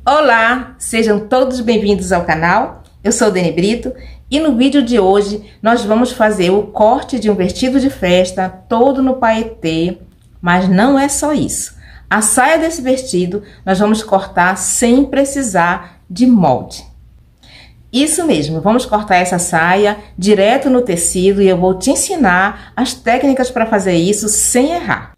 Olá, sejam todos bem-vindos ao canal. Eu sou Deni Brito e no vídeo de hoje nós vamos fazer o corte de um vestido de festa todo no paetê, mas não é só isso. A saia desse vestido nós vamos cortar sem precisar de molde. Isso mesmo, vamos cortar essa saia direto no tecido e eu vou te ensinar as técnicas para fazer isso sem errar.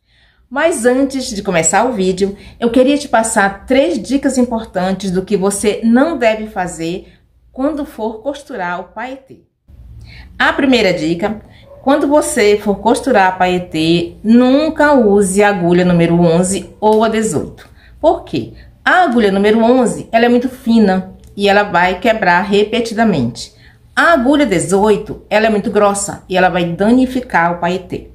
Mas antes de começar o vídeo, eu queria te passar 3 dicas importantes do que você não deve fazer quando for costurar o paetê. A primeira dica: quando você for costurar paetê, nunca use a agulha número 11 ou a 18. Por quê? A agulha número 11 ela é muito fina e ela vai quebrar repetidamente. A agulha 18 ela é muito grossa e ela vai danificar o paetê.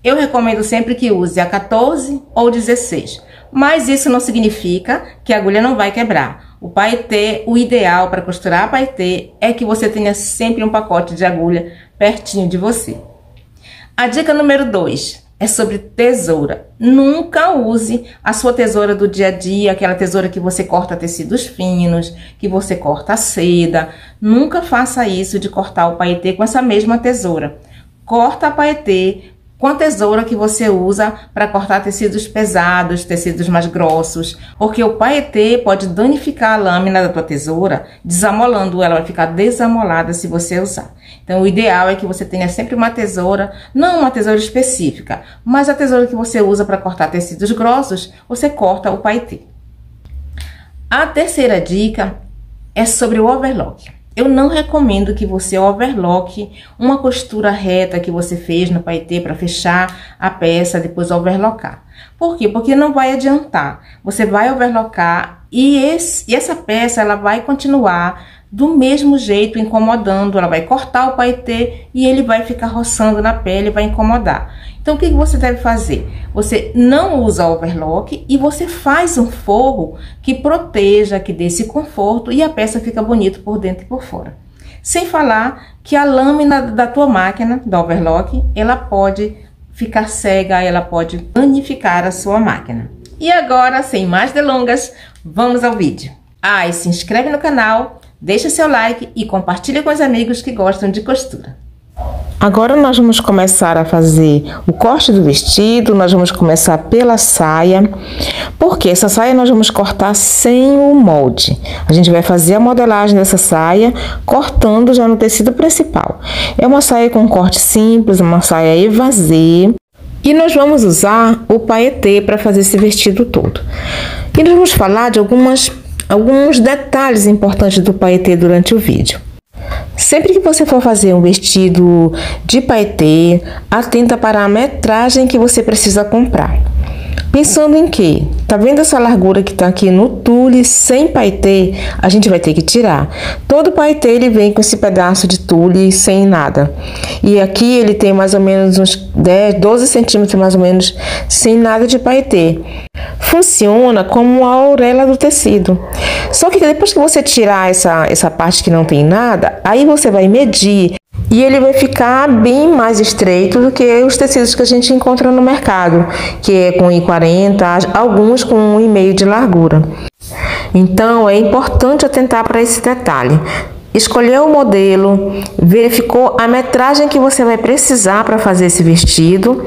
Eu recomendo sempre que use a 14 ou 16, mas isso não significa que a agulha não vai quebrar. O paetê, o ideal para costurar paetê é que você tenha sempre um pacote de agulha pertinho de você. A dica número 2 é sobre tesoura. Nunca use a sua tesoura do dia a dia, aquela tesoura que você corta tecidos finos, que você corta seda. Nunca faça isso de cortar o paetê com essa mesma tesoura. Corta a paetê com a tesoura que você usa para cortar tecidos pesados, tecidos mais grossos, porque o paetê pode danificar a lâmina da tua tesoura, desamolando ela, vai ficar desamolada se você usar. Então o ideal é que você tenha sempre uma tesoura, não uma tesoura específica, mas a tesoura que você usa para cortar tecidos grossos, você corta o paetê. A terceira dica é sobre o overlock. Eu não recomendo que você overloque uma costura reta que você fez no paetê para fechar a peça, depois overlocar. Por quê? Porque não vai adiantar. Você vai overlocar e essa peça ela vai continuar do mesmo jeito incomodando. Ela vai cortar o paetê e ele vai ficar roçando na pele e vai incomodar. Então o que você deve fazer? Você não usa overlock e você faz um forro que proteja, que dê esse conforto e a peça fica bonita por dentro e por fora. Sem falar que a lâmina da tua máquina, do overlock, ela pode ficar cega, ela pode danificar a sua máquina. E agora, sem mais delongas, vamos ao vídeo. E se inscreve no canal, deixa seu like e compartilha com os amigos que gostam de costura. Agora nós vamos começar a fazer o corte do vestido, nós vamos começar pela saia, porque essa saia nós vamos cortar sem o molde. A gente vai fazer a modelagem dessa saia cortando já no tecido principal. É uma saia com corte simples, uma saia evasê. E nós vamos usar o paetê para fazer esse vestido todo. E nós vamos falar de alguns detalhes importantes do paetê durante o vídeo. Sempre que você for fazer um vestido de paetê, atenta para a metragem que você precisa comprar. Pensando em que, tá vendo essa largura que tá aqui no tule sem paetê? A gente vai ter que tirar. Todo paetê ele vem com esse pedaço de tule sem nada. E aqui ele tem mais ou menos uns 10, 12 centímetros mais ou menos sem nada de paetê. Funciona como a orelha do tecido. Só que depois que você tirar essa parte que não tem nada, aí você vai medir e ele vai ficar bem mais estreito do que os tecidos que a gente encontra no mercado, que é com 1,40, alguns com 1,5 de largura. Então é importante atentar para esse detalhe. Escolheu o modelo, verificou a metragem que você vai precisar para fazer esse vestido,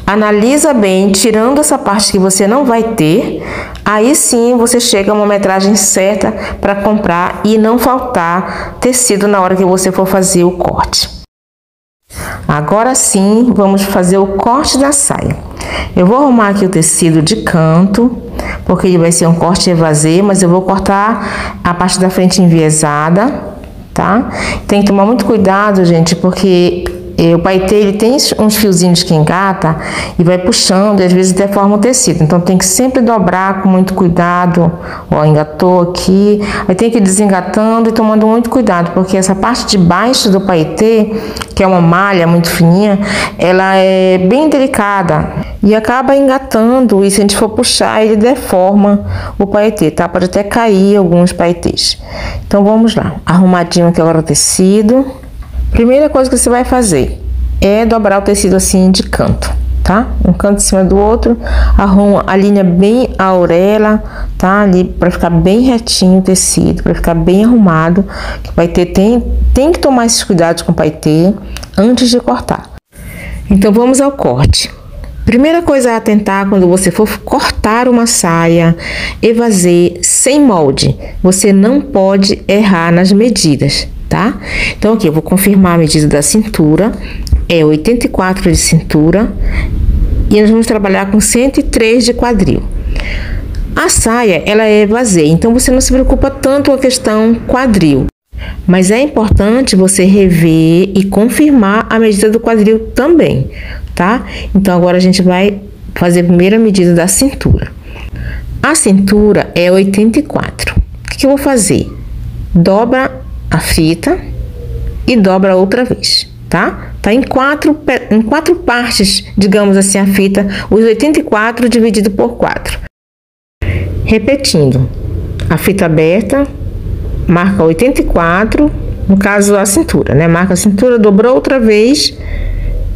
analisa bem, tirando essa parte que você não vai ter, aí sim você chega a uma metragem certa para comprar e não faltar tecido na hora que você for fazer o corte. Agora sim, vamos fazer o corte da saia. Eu vou arrumar aqui o tecido de canto, porque ele vai ser um corte evasê, mas eu vou cortar a parte da frente enviesada. Tá? Tem que tomar muito cuidado, gente, porque o paetê ele tem uns fiozinhos que engata e vai puxando e às vezes deforma o tecido. Então tem que sempre dobrar com muito cuidado. Ó, engatou aqui, aí tem que ir desengatando e tomando muito cuidado, porque essa parte de baixo do paetê, que é uma malha muito fininha, ela é bem delicada e acaba engatando, e se a gente for puxar ele deforma o paetê, tá? Pode até cair alguns paetês. Então vamos lá, arrumadinho aqui agora o tecido. Primeira coisa que você vai fazer é dobrar o tecido assim de canto. tá? Um canto em cima do outro, alinha bem a orelha, tá? Ali para ficar bem retinho o tecido, para ficar bem arrumado. Que o paetê tem que tomar esses cuidados com o paetê antes de cortar. Então vamos ao corte. Primeira coisa a atentar quando você for cortar uma saia evasê sem molde, você não pode errar nas medidas, tá? Então aqui eu vou confirmar a medida da cintura, é 84 de cintura e nós vamos trabalhar com 103 de quadril. A saia, ela é evasê, então você não se preocupa tanto com a questão quadril. Mas é importante você rever e confirmar a medida do quadril também, tá? Então agora a gente vai fazer a primeira medida da cintura. A cintura é 84. O que eu vou fazer? Dobra a fita e dobra outra vez, tá? Tá em quatro partes, digamos assim, a fita, os 84 dividido por 4. Repetindo, a fita aberta, marca 84, no caso a cintura, né? Marca a cintura, dobrou outra vez,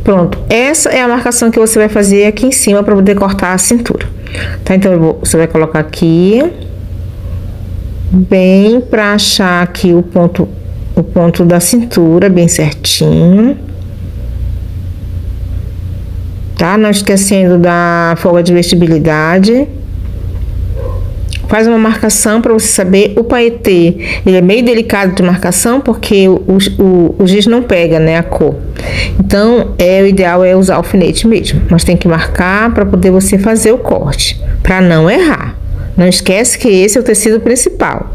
pronto. Essa é a marcação que você vai fazer aqui em cima para poder cortar a cintura, tá? Então você vai colocar aqui, bem para achar aqui o ponto da cintura, bem certinho, tá? Não esquecendo da folga de vestibilidade. Faz uma marcação para você saber. O paetê, ele é meio delicado de marcação porque o giz não pega, né, a cor. Então, o ideal é usar alfinete mesmo. Mas tem que marcar para poder você fazer o corte, para não errar. Não esquece que esse é o tecido principal.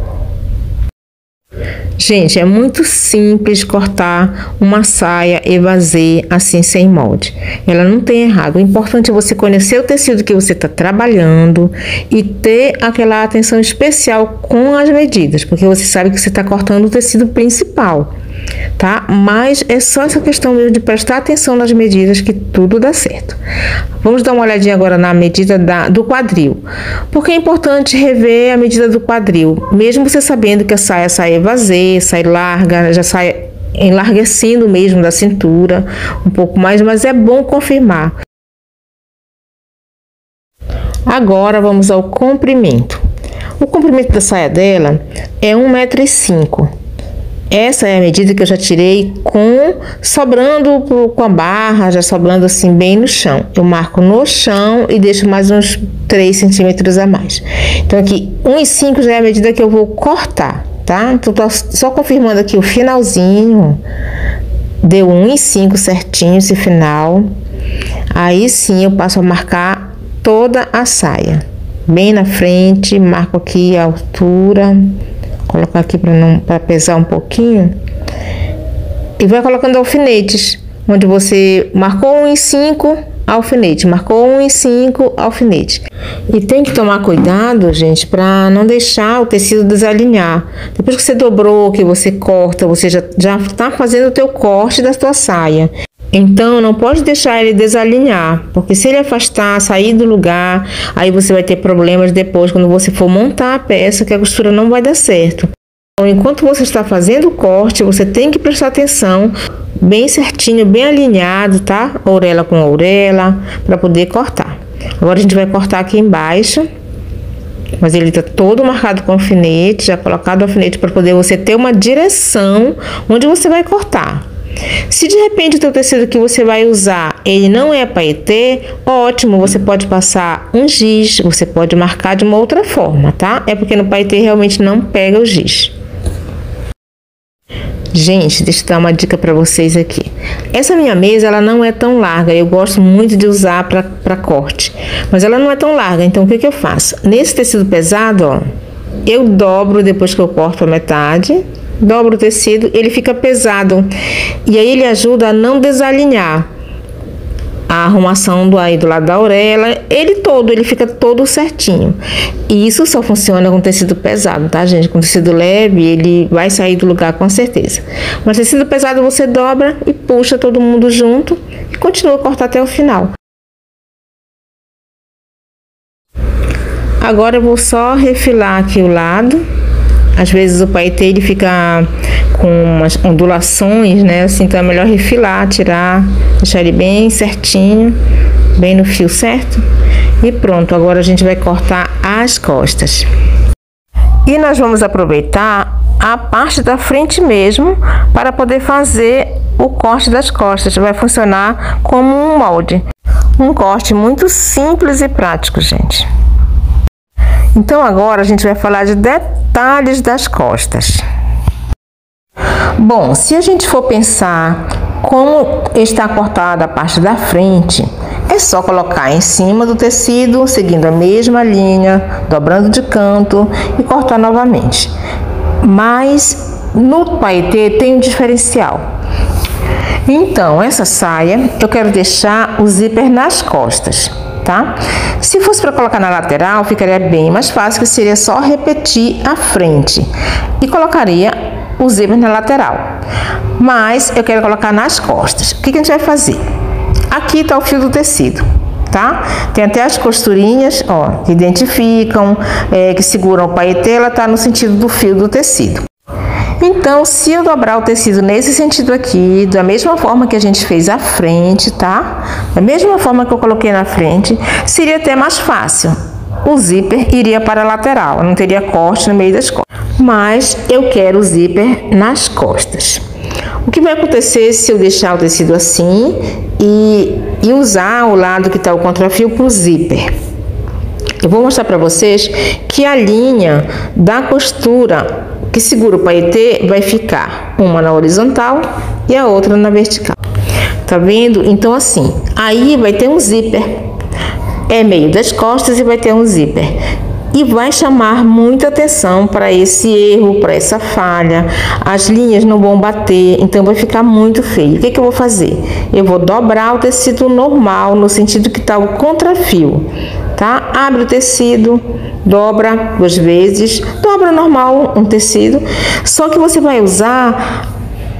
Gente, é muito simples cortar uma saia evasê assim sem molde. Ela não tem errado. O importante é você conhecer o tecido que você está trabalhando e ter aquela atenção especial com as medidas, porque você sabe que você está cortando o tecido principal, tá? Mas é só essa questão mesmo de prestar atenção nas medidas que tudo dá certo. Vamos dar uma olhadinha agora na medida do quadril. Porque é importante rever a medida do quadril, mesmo você sabendo que a saia sai evasê, sai larga, já sai enlarguecendo mesmo da cintura um pouco mais, mas é bom confirmar. Agora vamos ao comprimento. O comprimento da saia dela é 1,5 m. Essa é a medida que eu já tirei sobrando com a barra, já sobrando assim bem no chão. Eu marco no chão e deixo mais uns 3 centímetros a mais. Então aqui 1,5 já é a medida que eu vou cortar, tá? Então tô só confirmando aqui o finalzinho. Deu 1,5 certinho esse final. Aí sim eu passo a marcar toda a saia. Bem na frente, marco aqui a altura. Colocar aqui para pesar um pouquinho. E vai colocando alfinetes. Onde você marcou 1,5, alfinete. Marcou 1,5, alfinete. E tem que tomar cuidado, gente, para não deixar o tecido desalinhar. Depois que você dobrou, que você corta, você já está fazendo o teu corte da tua saia. Então, não pode deixar ele desalinhar, porque se ele afastar, sair do lugar, aí você vai ter problemas depois quando você for montar a peça, que a costura não vai dar certo. Então, enquanto você está fazendo o corte, você tem que prestar atenção, bem certinho, bem alinhado, tá? Orelha com orelha, para poder cortar. Agora a gente vai cortar aqui embaixo, mas ele está todo marcado com alfinete, já colocado o alfinete para poder você ter uma direção onde você vai cortar. Se de repente o teu tecido que você vai usar, ele não é paetê, ótimo, você pode passar um giz, você pode marcar de uma outra forma, tá? É porque no paetê realmente não pega o giz. Gente, deixa eu dar uma dica para vocês aqui. Essa minha mesa, ela não é tão larga, eu gosto muito de usar para corte, mas ela não é tão larga, então o que eu faço? Nesse tecido pesado, ó, eu dobro depois que eu corto a metade, dobro o tecido, ele fica pesado e aí ele ajuda a não desalinhar a arrumação do lado da orelha, ele fica todo certinho. E isso só funciona com tecido pesado, tá, gente? Com tecido leve, ele vai sair do lugar com certeza. Mas tecido pesado você dobra e puxa todo mundo junto e continua a cortar até o final. Agora eu vou só refilar aqui o lado. Às vezes o paetê ele fica com umas ondulações, né? Assim, então é melhor refilar, tirar, deixar ele bem certinho bem no fio certo. E pronto, agora a gente vai cortar as costas. E nós vamos aproveitar a parte da frente mesmo para poder fazer o corte das costas. Vai funcionar como um molde. Um corte muito simples e prático, gente. Então agora a gente vai falar de detalhes das costas. Bom, se a gente for pensar como está cortada a parte da frente, é só colocar em cima do tecido, seguindo a mesma linha, dobrando de canto e cortar novamente. Mas no paetê tem um diferencial. Então, essa saia eu quero deixar o zíper nas costas, tá? Se fosse para colocar na lateral, ficaria bem mais fácil, que seria só repetir a frente e colocaria o zíper na lateral. Mas eu quero colocar nas costas. O que a gente vai fazer? Aqui está o fio do tecido, tá? Tem até as costurinhas, ó, que identificam, que seguram o paetê, ela tá no sentido do fio do tecido. Então, se eu dobrar o tecido nesse sentido aqui, da mesma forma que a gente fez a frente, tá? Da mesma forma que eu coloquei na frente, seria até mais fácil. O zíper iria para a lateral, não teria corte no meio das costas. Mas eu quero o zíper nas costas. O que vai acontecer se eu deixar o tecido assim e usar o lado que está o contrafio para o zíper? Eu vou mostrar para vocês que a linha da costura que segura o paetê vai ficar uma na horizontal e a outra na vertical. Tá vendo? Então assim, aí vai ter um zíper. É meio das costas e vai ter um zíper. E vai chamar muita atenção para esse erro, para essa falha. As linhas não vão bater, então vai ficar muito feio. O que eu vou fazer? Eu vou dobrar o tecido normal, no sentido que está o contrafio, tá? Abre o tecido, dobra 2 vezes, dobra normal um tecido, só que você vai usar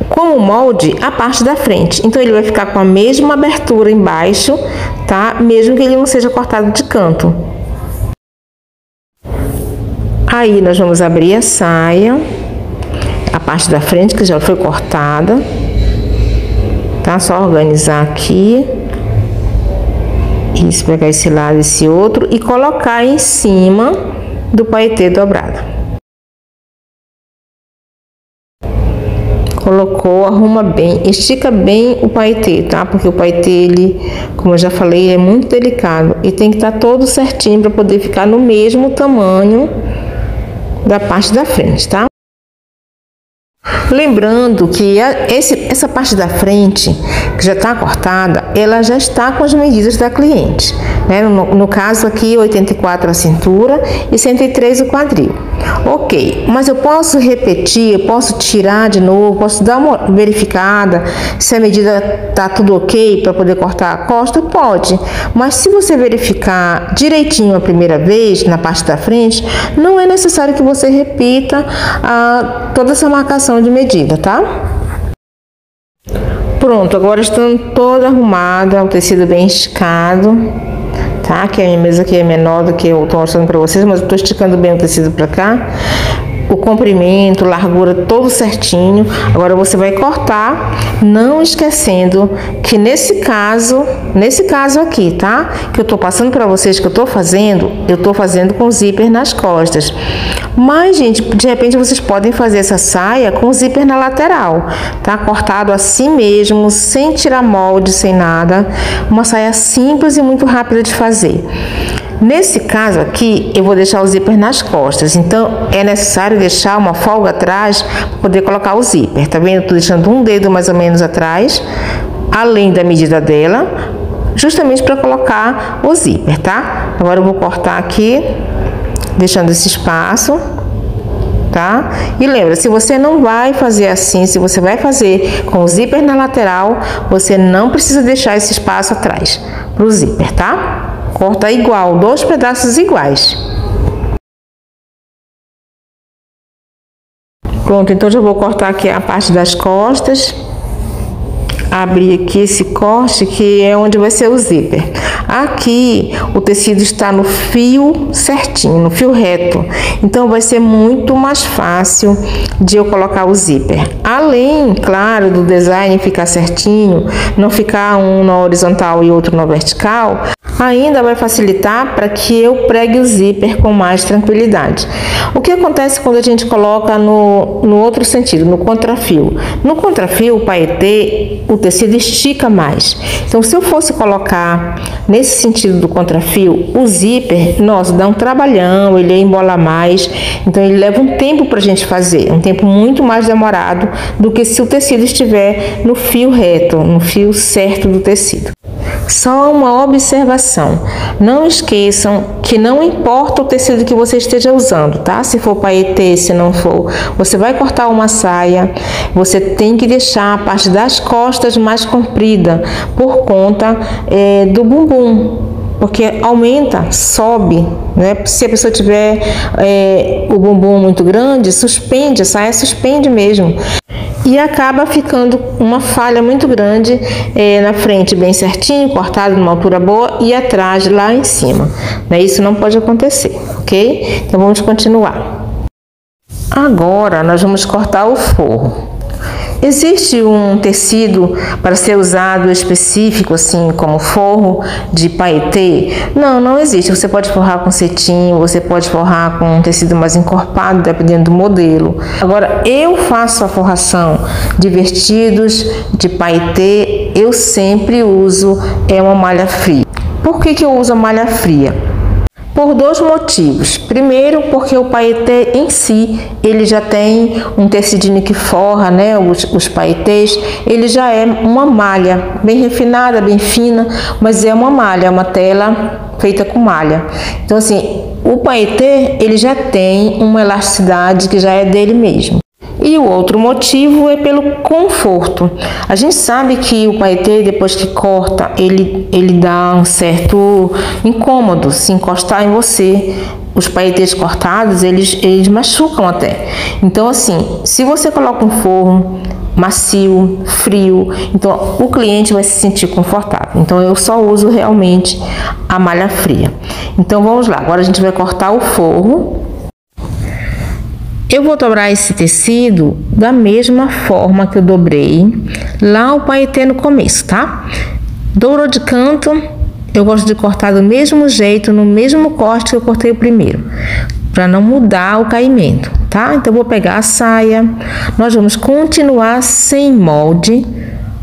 como molde a parte da frente. Então ele vai ficar com a mesma abertura embaixo, tá? Mesmo que ele não seja cortado de canto. Aí nós vamos abrir a saia, a parte da frente que já foi cortada, tá? Só organizar aqui, isso, pegar esse lado e esse outro e colocar em cima do paetê dobrado. Colocou, arruma bem, estica bem o paetê, tá? Porque o paetê, ele, como eu já falei, é muito delicado e tem que estar todo certinho para poder ficar no mesmo tamanho da parte da frente, tá? Lembrando que essa parte da frente, que já está cortada, ela já está com as medidas da cliente, né? No caso aqui, 84 a cintura e 103 o quadril. Ok, mas eu posso repetir, eu posso tirar de novo, posso dar uma verificada se a medida está tudo ok para poder cortar a costa? Pode, mas se você verificar direitinho a primeira vez, na parte da frente, não é necessário que você repita toda essa marcação de medida, tá? Pronto, agora estão toda arrumada, o tecido bem esticado, tá? Que a minha mesa aqui é menor do que eu tô mostrando para vocês, mas eu tô esticando bem o tecido para cá. O comprimento, largura, todo certinho. Agora você vai cortar, não esquecendo que nesse caso aqui, tá? Que eu tô passando para vocês que eu tô fazendo com zíper nas costas. Mas, gente, de repente vocês podem fazer essa saia com zíper na lateral, tá? Cortado assim mesmo, sem tirar molde, sem nada. Uma saia simples e muito rápida de fazer. Nesse caso aqui, eu vou deixar o zíper nas costas, então é necessário deixar uma folga atrás para poder colocar o zíper, tá vendo? Tô deixando um dedo mais ou menos atrás, além da medida dela, justamente para colocar o zíper, tá? Agora eu vou cortar aqui, deixando esse espaço, tá? E lembra, se você não vai fazer assim, se você vai fazer com o zíper na lateral, você não precisa deixar esse espaço atrás pro zíper, tá? Corta igual, 2 pedaços iguais. Pronto, então já vou cortar aqui a parte das costas. abrir aqui esse corte, que é onde vai ser o zíper. Aqui o tecido está no fio certinho, no fio reto, então vai ser muito mais fácil de eu colocar o zíper. Além, claro, do design ficar certinho, não ficar um na horizontal e outro na vertical, ainda vai facilitar para que eu pregue o zíper com mais tranquilidade. O que acontece quando a gente coloca no outro sentido, no contrafio? No contrafio, o paetê, o tecido estica mais. Então, se eu fosse colocar nesse sentido do contrafio, o zíper, nossa, dá um trabalhão, ele embola mais, então ele leva um tempo para a gente fazer, um tempo muito mais demorado do que se o tecido estiver no fio reto, no fio certo do tecido. Só uma observação, não esqueçam que não importa o tecido que você esteja usando, tá? Se for paetê, se não for, você vai cortar uma saia, você tem que deixar a parte das costas mais comprida por conta do bumbum, porque aumenta, sobe, né? Se a pessoa tiver o bumbum muito grande, suspende, a saia suspende mesmo. E acaba ficando uma falha muito grande na frente, bem certinho, cortado numa altura boa, e atrás, lá em cima. Isso não pode acontecer, ok? Então vamos continuar. Agora nós vamos cortar o forro. Existe um tecido para ser usado específico, assim como forro de paetê? Não, não existe. Você pode forrar com cetim, você pode forrar com um tecido mais encorpado, dependendo do modelo. Agora, eu faço a forração de vestidos de paetê, eu sempre uso uma malha fria. Por que eu uso a malha fria? Por dois motivos. Primeiro, porque o paetê em si, ele já tem um tecidinho que forra, né, os paetês, ele já é uma malha bem refinada, bem fina, mas é uma malha, é uma tela feita com malha. Então, assim, o paetê, ele já tem uma elasticidade que já é dele mesmo. E o outro motivo é pelo conforto. A gente sabe que o paetê, depois que corta, ele dá um certo incômodo se encostar em você. Os paetês cortados, eles machucam até. Então, assim, se você coloca um forro macio, frio, então o cliente vai se sentir confortável. Então, eu só uso realmente a malha fria. Então, vamos lá. Agora a gente vai cortar o forro. Eu vou dobrar esse tecido da mesma forma que eu dobrei lá o paetê no começo, tá? Dobrou de canto, eu gosto de cortar do mesmo jeito, no mesmo corte que eu cortei o primeiro, para não mudar o caimento, tá? Então, eu vou pegar a saia, nós vamos continuar sem molde.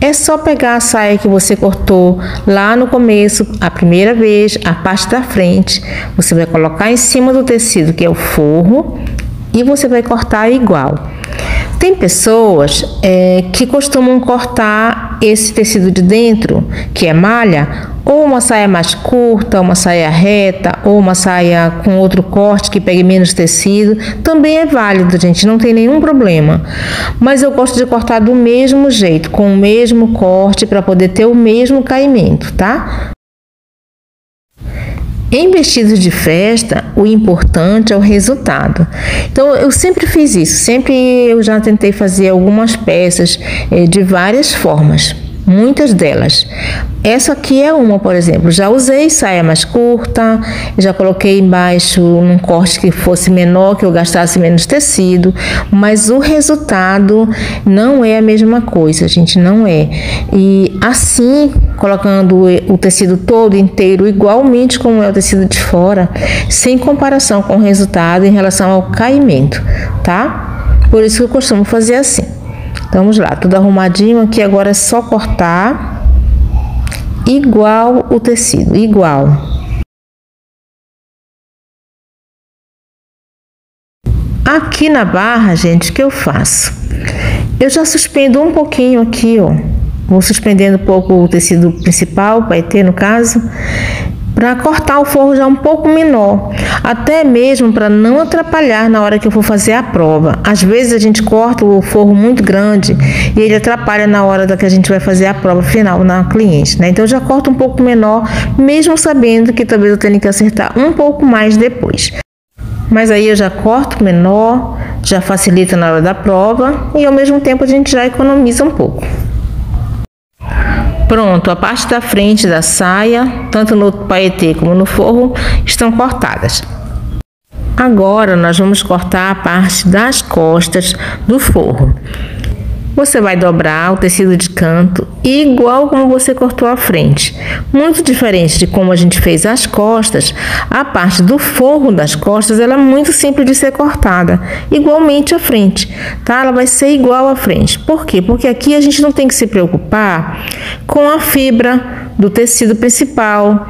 É só pegar a saia que você cortou lá no começo, a primeira vez, a parte da frente, você vai colocar em cima do tecido, que é o forro, e você vai cortar igual. Tem pessoas que costumam cortar esse tecido de dentro, que é malha, ou uma saia mais curta, uma saia reta, ou uma saia com outro corte que pegue menos tecido. Também é válido, gente, não tem nenhum problema. Mas eu gosto de cortar do mesmo jeito, com o mesmo corte, para poder ter o mesmo caimento, tá? Em vestidos de festa, o importante é o resultado. Então, eu sempre fiz isso, sempre eu já tentei fazer algumas peças de várias formas, muitas delas. Essa aqui é uma, por exemplo, já usei saia mais curta, já coloquei embaixo num corte que fosse menor, que eu gastasse menos tecido, mas o resultado não é a mesma coisa, gente, não é. E assim, colocando o tecido todo inteiro, igualmente como é o tecido de fora, sem comparação com o resultado em relação ao caimento, tá? Por isso que eu costumo fazer assim. Então, vamos lá, tudo arrumadinho aqui, agora é só cortar igual o tecido, igual. Aqui na barra, gente, o que eu faço? Eu já suspendo um pouquinho aqui, ó. Vou suspendendo um pouco o tecido principal, paetê no caso, para cortar o forro já um pouco menor, até mesmo para não atrapalhar na hora que eu for fazer a prova. Às vezes a gente corta o forro muito grande e ele atrapalha na hora da que a gente vai fazer a prova final na cliente, né? Então eu já corto um pouco menor, mesmo sabendo que talvez eu tenha que acertar um pouco mais depois. Mas aí eu já corto menor, já facilita na hora da prova e ao mesmo tempo a gente já economiza um pouco. Pronto, a parte da frente da saia, tanto no paetê como no forro, estão cortadas. Agora nós vamos cortar a parte das costas do forro. Você vai dobrar o tecido de canto igual como você cortou a frente. Muito diferente de como a gente fez as costas, a parte do forro das costas ela é muito simples de ser cortada, igualmente a frente, tá? Ela vai ser igual à frente. Por quê? Porque aqui a gente não tem que se preocupar com a fibra do tecido principal,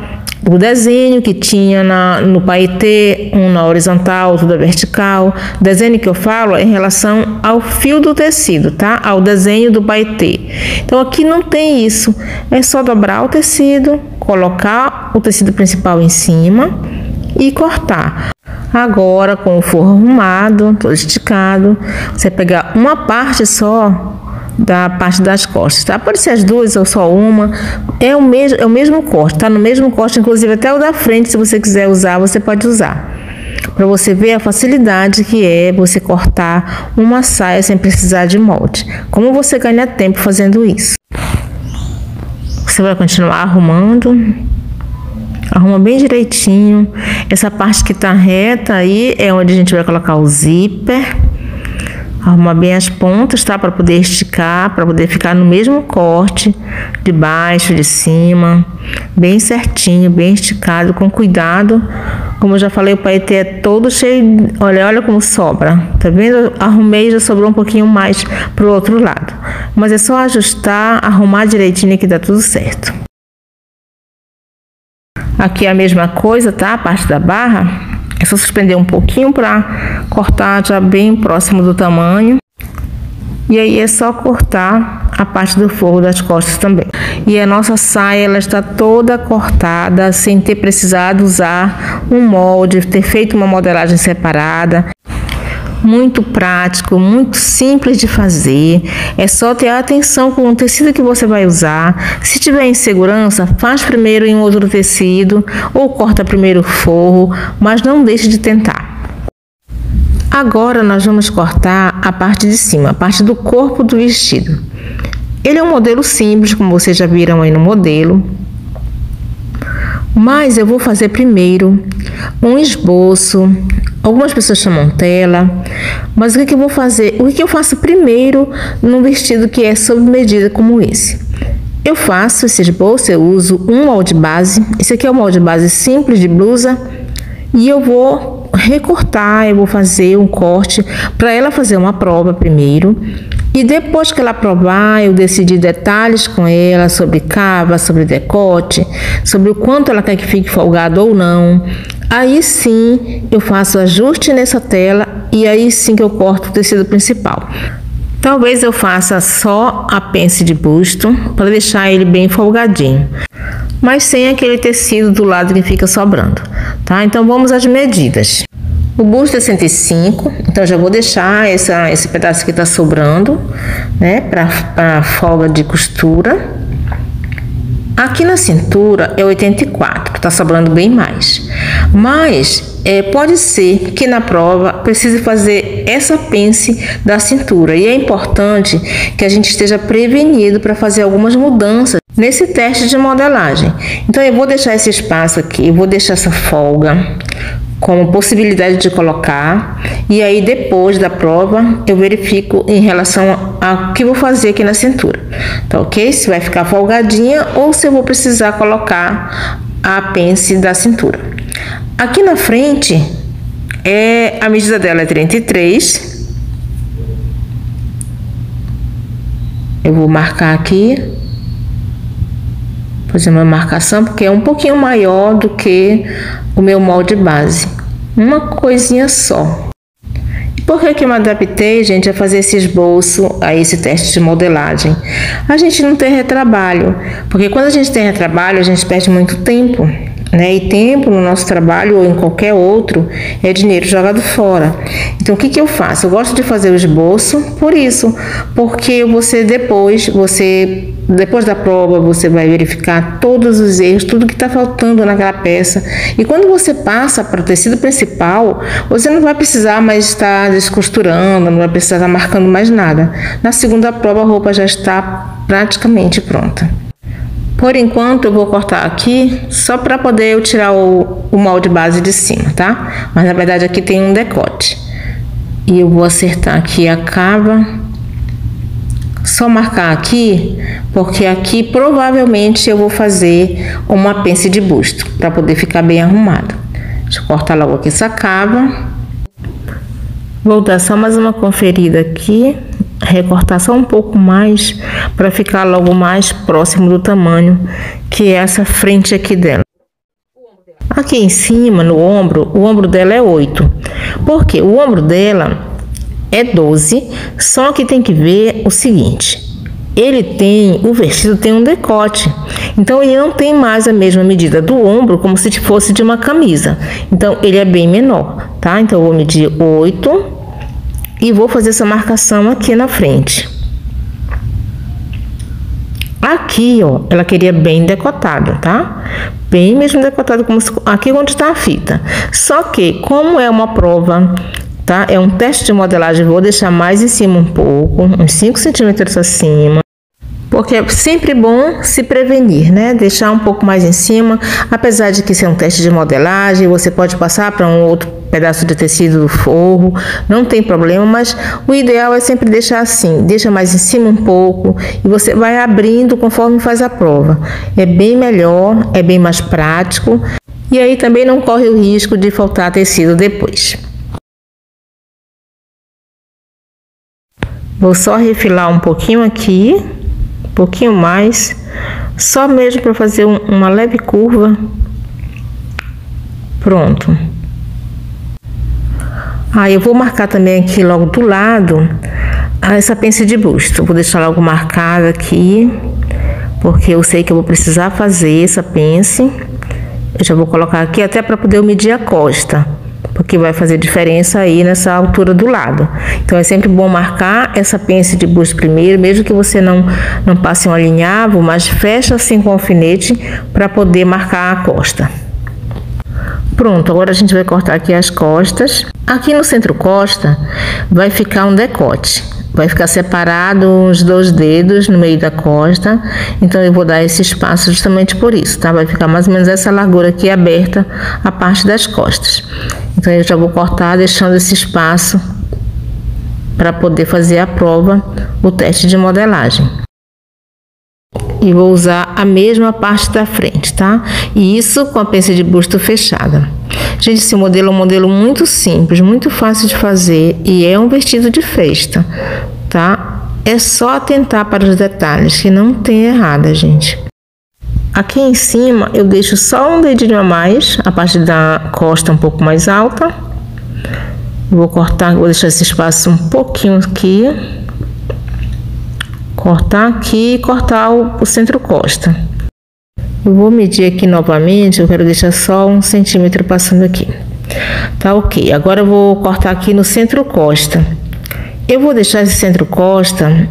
o desenho que tinha no paetê, um na horizontal, outro na vertical. O desenho que eu falo é em relação ao fio do tecido, tá? Ao desenho do paetê. Então aqui não tem isso, é só dobrar o tecido, colocar o tecido principal em cima e cortar. Agora com o forro arrumado, todo esticado, você pegar uma parte só da parte das costas, tá? Pode ser as duas ou só uma, é o mesmo corte, tá? No mesmo corte, inclusive até o da frente, se você quiser usar, você pode usar. Para você ver a facilidade que é você cortar uma saia sem precisar de molde. Como você ganha tempo fazendo isso. Você vai continuar arrumando. Arruma bem direitinho. Essa parte que tá reta aí é onde a gente vai colocar o zíper. Arruma bem as pontas, tá? Para poder esticar, para poder ficar no mesmo corte, de baixo, de cima, bem certinho, bem esticado, com cuidado. Como eu já falei, o paetê é todo cheio, olha como sobra, tá vendo? Arrumei e já sobrou um pouquinho mais pro outro lado. Mas é só ajustar, arrumar direitinho que dá tudo certo. Aqui é a mesma coisa, tá? A parte da barra. É só suspender um pouquinho para cortar já bem próximo do tamanho. E aí é só cortar a parte do forro das costas também. E a nossa saia ela está toda cortada, sem ter precisado usar um molde, ter feito uma modelagem separada. Muito prático, muito simples de fazer. É só ter atenção com o tecido que você vai usar. Se tiver insegurança, faz primeiro em outro tecido ou corta primeiro o forro, mas não deixe de tentar. Agora nós vamos cortar a parte de cima, a parte do corpo do vestido. Ele é um modelo simples, como vocês já viram aí no modelo. Mas eu vou fazer primeiro um esboço. Algumas pessoas chamam tela, mas o que eu vou fazer? O que eu faço primeiro num vestido que é sob medida como esse? Eu faço esse esboço, eu uso um molde base. Esse aqui é o molde base simples de blusa e eu vou recortar, eu vou fazer um corte para ela fazer uma prova primeiro. E depois que ela provar, eu decidir detalhes com ela sobre cava, sobre decote, sobre o quanto ela quer que fique folgado ou não. Aí sim eu faço ajuste nessa tela e aí sim que eu corto o tecido principal. Talvez eu faça só a pence de busto para deixar ele bem folgadinho, mas sem aquele tecido do lado que fica sobrando, tá? Então vamos às medidas. O busto é 105, então já vou deixar esse pedaço que está sobrando, né, para folga de costura. Aqui na cintura é 84, está sobrando bem mais. Mas pode ser que na prova precise fazer essa pence da cintura. E é importante que a gente esteja prevenido para fazer algumas mudanças nesse teste de modelagem. Então eu vou deixar esse espaço aqui, eu vou deixar essa folga como possibilidade de colocar, e aí depois da prova eu verifico em relação ao que vou fazer aqui na cintura, tá ok? Se vai ficar folgadinha ou se eu vou precisar colocar a pence da cintura. Aqui na frente, a medida dela é 33, eu vou marcar aqui, fazer uma marcação, porque é um pouquinho maior do que o meu molde base, uma coisinha só. E por que eu me adaptei, gente, a fazer esse esboço, a esse teste de modelagem? A gente não tem retrabalho, porque quando a gente tem retrabalho, a gente perde muito tempo, né? E tempo no nosso trabalho ou em qualquer outro é dinheiro jogado fora. Então o que eu faço? Eu gosto de fazer o esboço por isso, porque depois da prova você vai verificar todos os erros, tudo que está faltando naquela peça, e quando você passa para o tecido principal, você não vai precisar mais estar descosturando, não vai precisar estar marcando mais nada. Na segunda prova a roupa já está praticamente pronta. Por enquanto eu vou cortar aqui só para poder eu tirar o molde base de cima, tá? Mas na verdade aqui tem um decote. E eu vou acertar aqui a cava. Só marcar aqui, porque aqui provavelmente eu vou fazer uma pence de busto, para poder ficar bem arrumado. Deixa eu cortar logo aqui essa cava. Vou dar só mais uma conferida aqui, recortar só um pouco mais, para ficar logo mais próximo do tamanho, que é essa frente aqui dela. Aqui em cima, no ombro, o ombro dela é 8, porque o ombro dela é 12, só que tem que ver o seguinte, o vestido tem um decote, então ele não tem mais a mesma medida do ombro, como se fosse de uma camisa, então ele é bem menor, tá? Então eu vou medir 8 e vou fazer essa marcação aqui na frente. Aqui, ó, ela queria bem decotado, tá? Bem mesmo decotado, como aqui onde está a fita, só que como é uma prova, tá? É um teste de modelagem, vou deixar mais em cima um pouco, uns 5 centímetros acima, porque é sempre bom se prevenir, né? Deixar um pouco mais em cima, apesar de que isso é um teste de modelagem, você pode passar para um outro pedaço de tecido do forro, não tem problema, mas o ideal é sempre deixar assim, deixa mais em cima um pouco e você vai abrindo conforme faz a prova. É bem melhor, é bem mais prático e aí também não corre o risco de faltar tecido depois. Vou só refilar um pouquinho aqui, um pouquinho mais, só mesmo para fazer uma leve curva. Pronto. Aí eu vou marcar também aqui logo do lado essa pence de busto. Vou deixar logo marcada aqui, porque eu sei que eu vou precisar fazer essa pence. Eu já vou colocar aqui até para poder medir a costa, porque vai fazer diferença aí nessa altura do lado. Então é sempre bom marcar essa pence de busto primeiro, mesmo que você não passe um alinhavo, mas fecha assim com o alfinete para poder marcar a costa. Pronto, agora a gente vai cortar aqui as costas. Aqui no centro costa vai ficar um decote. Vai ficar separado uns 2 dedos no meio da costa. Então eu vou dar esse espaço justamente por isso, tá? Vai ficar mais ou menos essa largura aqui aberta a parte das costas. Então eu já vou cortar deixando esse espaço para poder fazer a prova, o teste de modelagem. E vou usar a mesma parte da frente, tá? E isso com a pence de busto fechada. Gente, esse modelo é um modelo muito simples, muito fácil de fazer e é um vestido de festa, tá? É só atentar para os detalhes, que não tem errada, gente. Aqui em cima eu deixo só um dedinho a mais, a parte da costa um pouco mais alta. Vou cortar, vou deixar esse espaço um pouquinho aqui. Cortar aqui e cortar o centro costa. Eu vou medir aqui novamente, eu quero deixar só 1 centímetro passando aqui. Tá ok, agora eu vou cortar aqui no centro costa. Eu vou deixar esse centro costa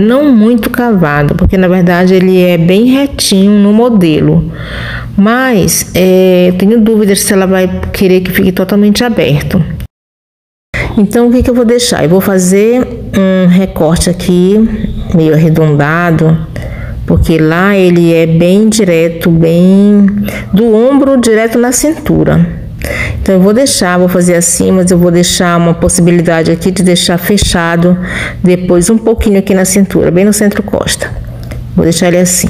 não muito cavado, porque na verdade ele é bem retinho no modelo. Mas eu tenho dúvidas se ela vai querer que fique totalmente aberto. Então, o que eu vou deixar? Eu vou fazer um recorte aqui, meio arredondado, porque lá ele é bem direto, bem do ombro direto na cintura. Então, eu vou fazer assim, mas eu vou deixar uma possibilidade aqui de deixar fechado depois um pouquinho aqui na cintura, bem no centro costa. Vou deixar ele assim.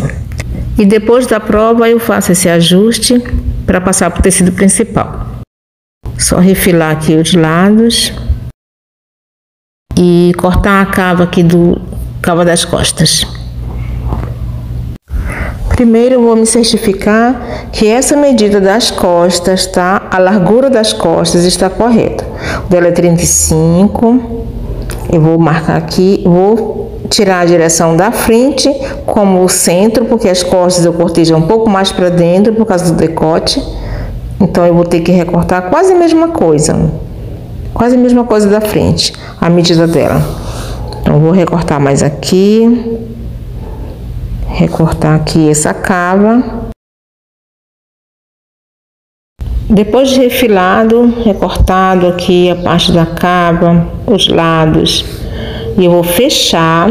E depois da prova eu faço esse ajuste para passar para o tecido principal. Só refilar aqui os lados. E cortar a cava aqui do cava das costas. Primeiro eu vou me certificar que essa medida das costas, tá? A largura das costas está correta. O dela é 35. Eu vou marcar aqui, vou tirar a direção da frente como o centro, porque as costas eu cortei já um pouco mais para dentro por causa do decote. Então eu vou ter que recortar quase a mesma coisa. Quase a mesma coisa da frente, a medida dela. Então, vou recortar mais aqui. Recortar aqui essa cava. Depois de refilado, recortado aqui a parte da cava, os lados. E eu vou fechar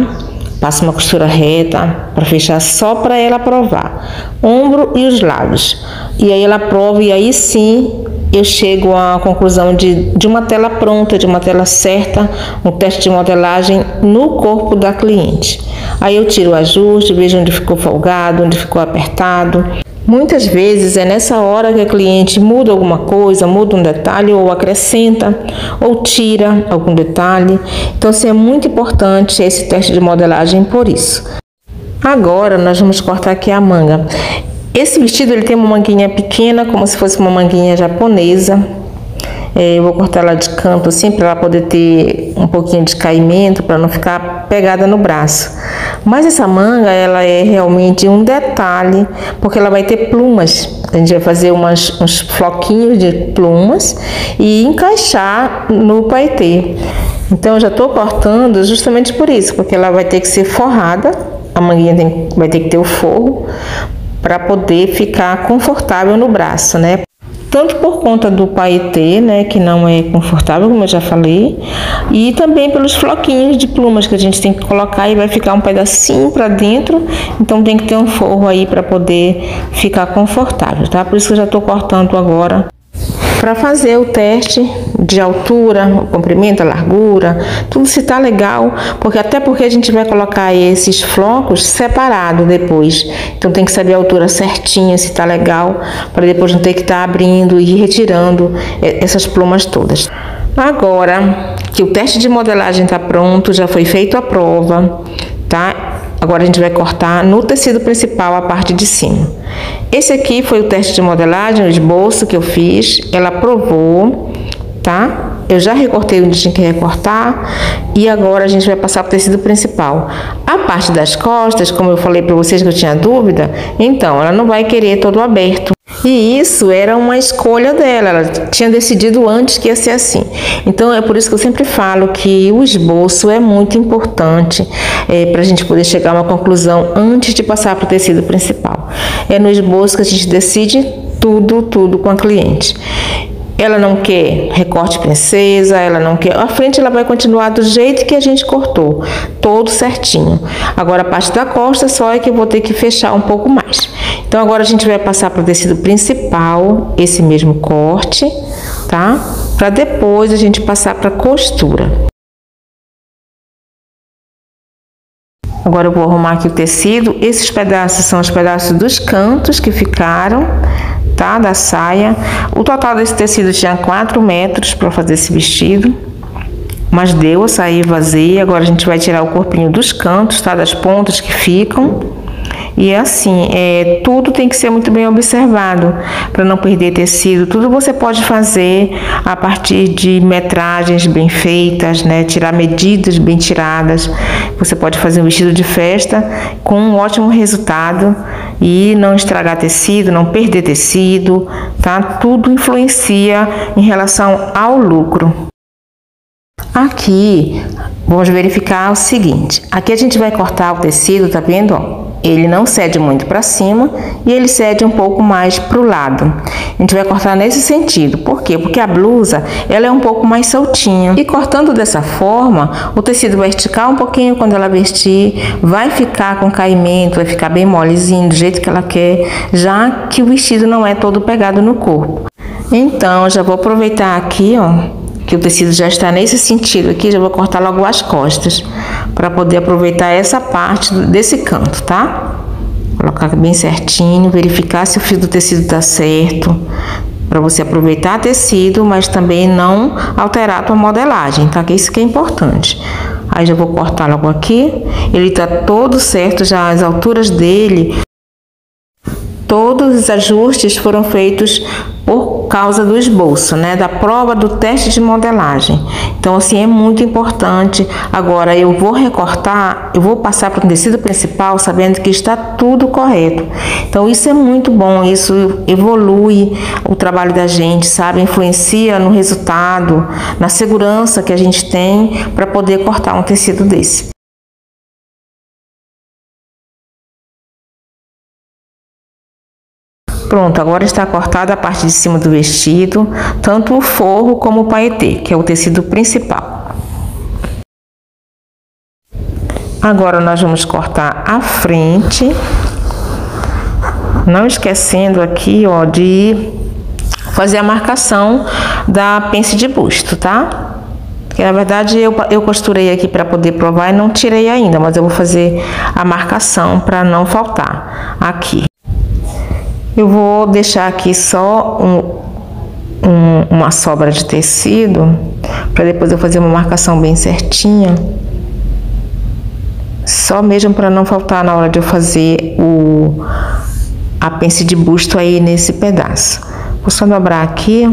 passo uma costura reta para fechar só para ela provar, ombro e os lados. E aí ela prova e aí sim eu chego à conclusão de uma tela pronta, de uma tela certa, um teste de modelagem no corpo da cliente. Aí eu tiro o ajuste, vejo onde ficou folgado, onde ficou apertado. Muitas vezes é nessa hora que a cliente muda alguma coisa, muda um detalhe ou acrescenta ou tira algum detalhe. Então, assim, é muito importante esse teste de modelagem por isso. Agora nós vamos cortar aqui a manga. Esse vestido ele tem uma manguinha pequena, como se fosse uma manguinha japonesa. Eu vou cortar ela de canto assim, para ela poder ter um pouquinho de caimento, para não ficar pegada no braço. Mas essa manga, ela é realmente um detalhe, porque ela vai ter plumas. A gente vai fazer uns floquinhos de plumas e encaixar no paetê. Então eu já estou cortando justamente por isso, porque ela vai ter que ser forrada, a manguinha vai ter que ter o forro, para poder ficar confortável no braço, né? Tanto por conta do paetê, né, que não é confortável, como eu já falei, e também pelos floquinhos de plumas que a gente tem que colocar e vai ficar um pedacinho para dentro, então tem que ter um forro aí para poder ficar confortável, tá? Por isso que eu já estou cortando agora para fazer o teste de altura, o comprimento, a largura, tudo se tá legal, até porque a gente vai colocar esses flocos separado depois. Então tem que saber a altura certinha, se tá legal, para depois não ter que estar abrindo e retirando essas plumas todas. Agora que o teste de modelagem tá pronto, já foi feita a prova, tá? Agora a gente vai cortar no tecido principal a parte de cima. Esse aqui foi o teste de modelagem, o esboço que eu fiz. Ela aprovou, tá? Eu já recortei onde tinha que recortar e agora a gente vai passar para o tecido principal. A parte das costas, como eu falei para vocês que eu tinha dúvida, então ela não vai querer todo aberto. E isso era uma escolha dela, ela tinha decidido antes que ia ser assim. Então é por isso que eu sempre falo que o esboço é muito importante para a gente poder chegar a uma conclusão antes de passar para o tecido principal. É no esboço que a gente decide tudo com a cliente. Ela não quer recorte princesa, ela não quer... A frente ela vai continuar do jeito que a gente cortou, todo certinho. Agora a parte da costa só é que eu vou ter que fechar um pouco mais. Então agora a gente vai passar para o tecido principal, esse mesmo corte, tá? Para depois a gente passar para a costura. Agora eu vou arrumar aqui o tecido. Esses pedaços são os pedaços dos cantos que ficaram, tá? Da saia. O total desse tecido tinha 4 metros para fazer esse vestido, mas deu a sair vazia. Agora a gente vai tirar o corpinho dos cantos, tá? Das pontas que ficam. E assim, tudo tem que ser muito bem observado para não perder tecido. Tudo você pode fazer a partir de metragens bem feitas, né? Tirar medidas bem tiradas. Você pode fazer um vestido de festa com um ótimo resultado e não estragar tecido, não perder tecido, tá? Tudo influencia em relação ao lucro. Aqui, vamos verificar o seguinte. Aqui a gente vai cortar o tecido, tá vendo, ó? Ele não cede muito para cima e ele cede um pouco mais para o lado. A gente vai cortar nesse sentido. Por quê? Porque a blusa ela é um pouco mais soltinha. E cortando dessa forma, o tecido vai esticar um pouquinho quando ela vestir, vai ficar com caimento, vai ficar bem molezinho, do jeito que ela quer, já que o vestido não é todo pegado no corpo. Então, já vou aproveitar aqui, ó, que o tecido já está nesse sentido aqui, já vou cortar logo as costas, para poder aproveitar essa parte desse canto, tá? Colocar bem certinho, verificar se o fio do tecido está certo, para você aproveitar tecido, mas também não alterar a tua modelagem, tá? Que isso que é importante. Aí já vou cortar logo aqui, ele tá todo certo já, as alturas dele, todos os ajustes foram feitos por causa do esboço, né, da prova do teste de modelagem. Então, assim, é muito importante. Agora, eu vou recortar, eu vou passar para o tecido principal sabendo que está tudo correto. Então, isso é muito bom, isso evolui o trabalho da gente, sabe? Influencia no resultado, na segurança que a gente tem para poder cortar um tecido desse. Pronto, agora está cortada a parte de cima do vestido, tanto o forro como o paetê, que é o tecido principal. Agora nós vamos cortar a frente, não esquecendo aqui, ó, de fazer a marcação da pence de busto, tá? Porque na verdade eu costurei aqui para poder provar e não tirei ainda, mas eu vou fazer a marcação para não faltar aqui. Eu vou deixar aqui só uma sobra de tecido, para depois eu fazer uma marcação bem certinha. Só mesmo para não faltar na hora de eu fazer a pence de busto aí nesse pedaço. Vou só dobrar aqui.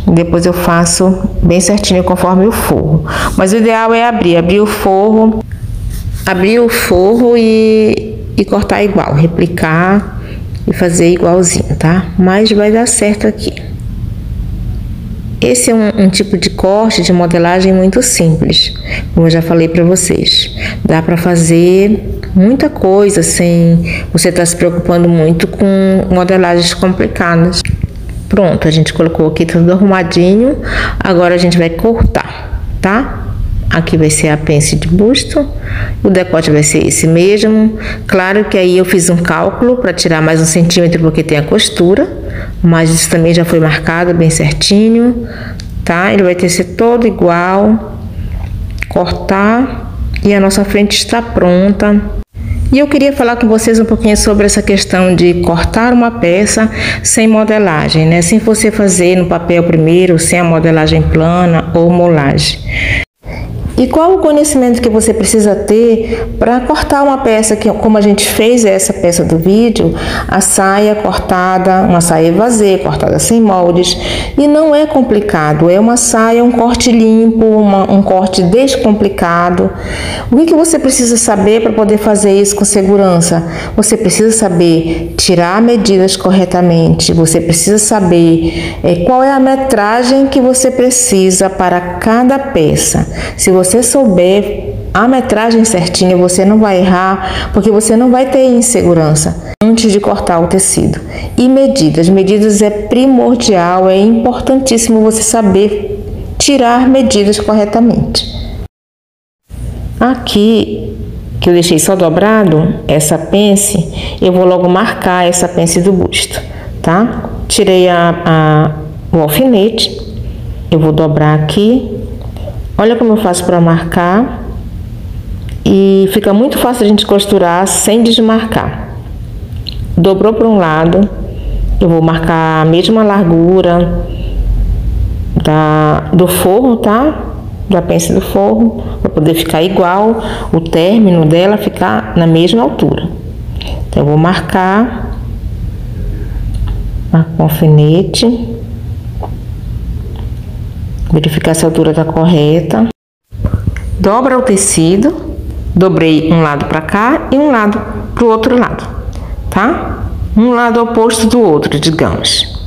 Depois eu faço bem certinho conforme o forro. Mas o ideal é abrir o forro e cortar igual, replicar e fazer igualzinho, tá? Mas vai dar certo aqui. Esse é um tipo de corte de modelagem muito simples, como eu já falei para vocês. Dá para fazer muita coisa sem você estar se preocupando muito com modelagens complicadas. Pronto, a gente colocou aqui tudo arrumadinho. Agora a gente vai cortar, tá? Aqui vai ser a pence de busto, o decote vai ser esse mesmo. Claro que aí eu fiz um cálculo para tirar mais 1 centímetro porque tem a costura, mas isso também já foi marcado bem certinho, tá? Ele vai ter que ser todo igual. Cortar e a nossa frente está pronta. E eu queria falar com vocês um pouquinho sobre essa questão de cortar uma peça sem modelagem, né? Sem você fazer no papel primeiro, sem a modelagem plana ou molagem. E qual o conhecimento que você precisa ter para cortar uma peça, que como a gente fez essa peça do vídeo, a saia cortada, uma saia evasê, cortada sem moldes, e não é complicado, é uma saia, um corte limpo, um corte descomplicado. O que você precisa saber para poder fazer isso com segurança? Você precisa saber tirar medidas corretamente, você precisa saber qual é a metragem que você precisa para cada peça. Se você souber a metragem certinha, você não vai errar, porque você não vai ter insegurança antes de cortar o tecido. E medidas é primordial, é importantíssimo você saber tirar medidas corretamente. Aqui, que eu deixei só dobrado, essa pence, eu vou logo marcar essa pence do busto, tá? Tirei o alfinete, eu vou dobrar aqui. Olha como eu faço para marcar, e fica muito fácil a gente costurar sem desmarcar. Dobrou para um lado, eu vou marcar a mesma largura do forro, tá? Da pence do forro, para poder ficar igual, o término dela ficar na mesma altura. Então eu vou marcar com alfinete. Verificar se a altura está correta. Dobra o tecido. Dobrei um lado para cá e um lado para o outro lado, tá? Um lado oposto do outro, digamos.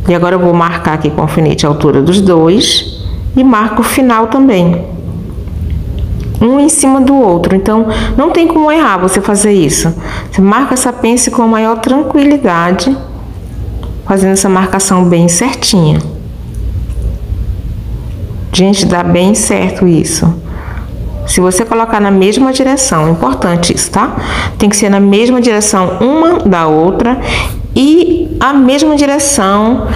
E agora eu vou marcar aqui com alfinete a altura dos dois e marco o final também. Um em cima do outro. Então, não tem como errar você fazer isso. Você marca essa pence com a maior tranquilidade, fazendo essa marcação bem certinha. Gente, dá bem certo isso. Se você colocar na mesma direção, é importante isso, tá? Tem que ser na mesma direção uma da outra e a mesma direção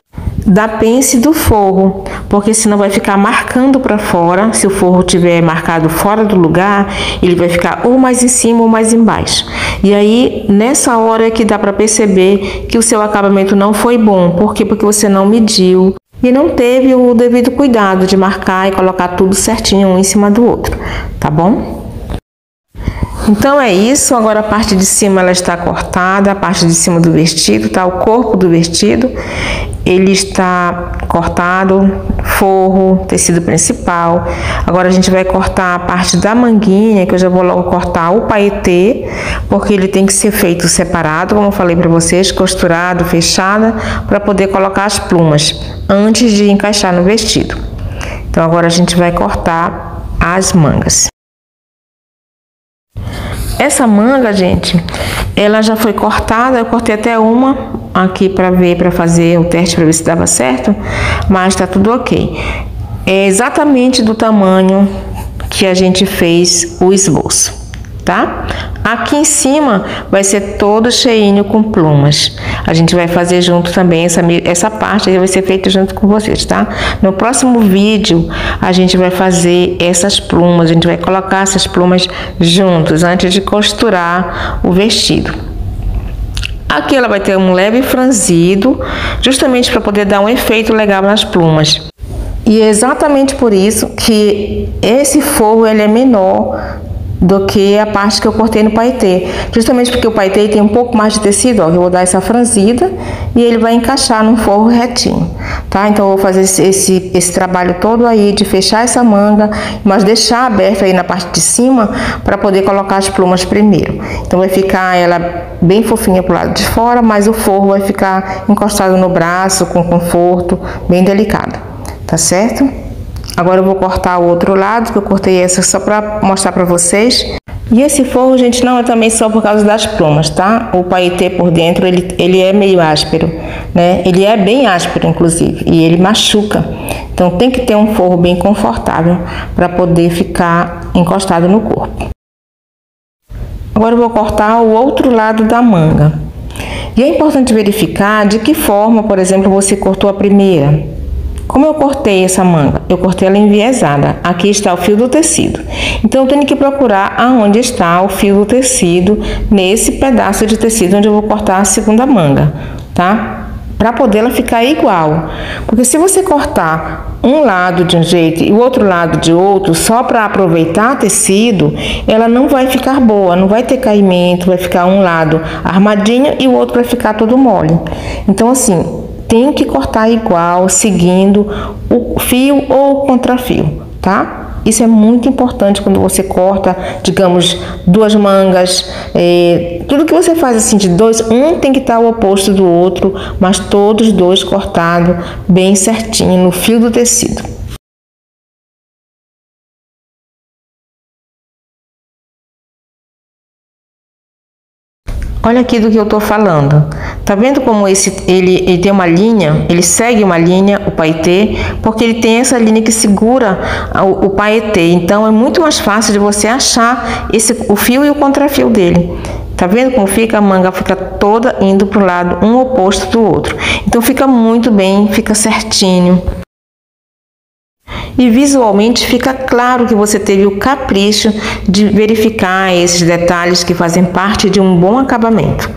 da pence do forro, porque senão vai ficar marcando para fora. Se o forro tiver marcado fora do lugar, ele vai ficar ou mais em cima ou mais embaixo. E aí, nessa hora é que dá para perceber que o seu acabamento não foi bom. Por quê? Porque você não mediu e não teve o devido cuidado de marcar e colocar tudo certinho um em cima do outro, tá bom? Então é isso. Agora a parte de cima ela está cortada, a parte de cima do vestido, tá? O corpo do vestido, ele está cortado, forro, tecido principal. Agora a gente vai cortar a parte da manguinha, que eu já vou logo cortar o paetê, porque ele tem que ser feito separado, como eu falei para vocês, costurado, fechada, para poder colocar as plumas antes de encaixar no vestido. Então agora a gente vai cortar as mangas. Essa manga, gente, ela já foi cortada, eu cortei até uma aqui para ver, para fazer o teste para ver se dava certo, mas tá tudo ok. É exatamente do tamanho que a gente fez o esboço, tá? Aqui em cima vai ser todo cheinho com plumas. A gente vai fazer junto também, essa parte aí vai ser feita junto com vocês, tá? No próximo vídeo, a gente vai fazer essas plumas, a gente vai colocar essas plumas juntos antes de costurar o vestido. Aqui ela vai ter um leve franzido, justamente para poder dar um efeito legal nas plumas. E é exatamente por isso que esse forro ele é menor do que a parte que eu cortei no paetê, justamente porque o paetê tem um pouco mais de tecido, ó, eu vou dar essa franzida e ele vai encaixar num forro retinho, tá? Então eu vou fazer esse trabalho todo aí de fechar essa manga, mas deixar aberta aí na parte de cima para poder colocar as plumas primeiro. Então vai ficar ela bem fofinha pro lado de fora, mas o forro vai ficar encostado no braço com conforto, bem delicado, tá certo? Agora eu vou cortar o outro lado, que eu cortei essa só para mostrar para vocês. E esse forro, gente, não é também só por causa das plumas, tá? O paetê por dentro, ele é meio áspero, né? Ele é bem áspero, inclusive, e ele machuca. Então tem que ter um forro bem confortável para poder ficar encostado no corpo. Agora eu vou cortar o outro lado da manga. E é importante verificar de que forma, por exemplo, você cortou a primeira. Como eu cortei essa manga? Eu cortei ela enviesada. Aqui está o fio do tecido. Então, eu tenho que procurar aonde está o fio do tecido, nesse pedaço de tecido onde eu vou cortar a segunda manga, tá? Para poder ela ficar igual. Porque se você cortar um lado de um jeito e o outro lado de outro, só para aproveitar tecido, ela não vai ficar boa, não vai ter caimento, vai ficar um lado armadinho e o outro vai ficar todo mole. Então, assim, tem que cortar igual, seguindo o fio ou o contrafio, tá? Isso é muito importante quando você corta, digamos, duas mangas. Tudo que você faz assim de dois, um tem que estar o oposto do outro, mas todos dois cortados bem certinho no fio do tecido. Olha aqui do que eu tô falando. Tá vendo como ele tem uma linha? Ele segue uma linha, o paetê, porque ele tem essa linha que segura o paetê. Então é muito mais fácil de você achar o fio e o contrafio dele. Tá vendo como fica? A manga fica toda indo pro lado, um oposto do outro. Então fica muito bem, fica certinho. E visualmente fica claro que você teve o capricho de verificar esses detalhes que fazem parte de um bom acabamento.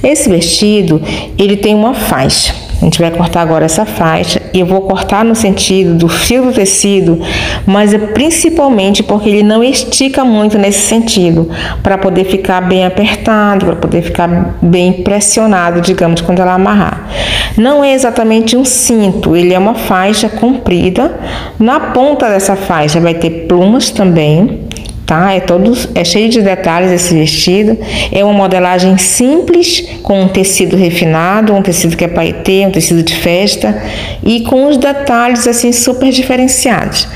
Esse vestido, ele tem uma faixa. A gente vai cortar agora essa faixa e eu vou cortar no sentido do fio do tecido, mas é principalmente porque ele não estica muito nesse sentido, para poder ficar bem apertado, para poder ficar bem pressionado, digamos, quando ela amarrar. Não é exatamente um cinto, ele é uma faixa comprida. Na ponta dessa faixa vai ter plumas também, tá? É cheio de detalhes esse vestido. É uma modelagem simples, com um tecido refinado, um tecido que é paetê, um tecido de festa, e com os detalhes assim super diferenciados.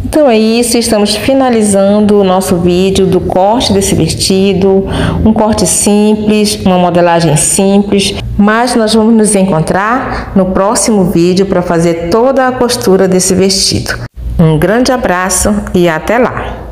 Então é isso, estamos finalizando o nosso vídeo do corte desse vestido, um corte simples, uma modelagem simples, mas nós vamos nos encontrar no próximo vídeo para fazer toda a costura desse vestido. Um grande abraço e até lá!